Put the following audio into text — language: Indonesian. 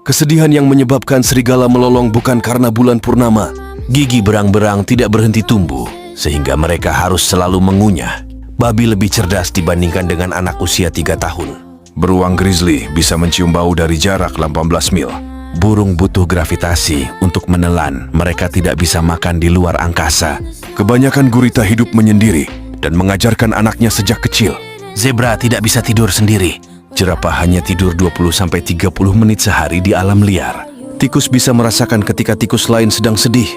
Kesedihan yang menyebabkan serigala melolong bukan karena bulan purnama. Gigi berang-berang tidak berhenti tumbuh, sehingga mereka harus selalu mengunyah. Babi lebih cerdas dibandingkan dengan anak usia 3 tahun. Beruang grizzly bisa mencium bau dari jarak 18 mil. Burung butuh gravitasi untuk menelan. Mereka tidak bisa makan di luar angkasa. Kebanyakan gurita hidup menyendiri dan mengajarkan anaknya sejak kecil. Zebra tidak bisa tidur sendiri. Jerapah hanya tidur 20-30 menit sehari di alam liar. Tikus bisa merasakan ketika tikus lain sedang sedih.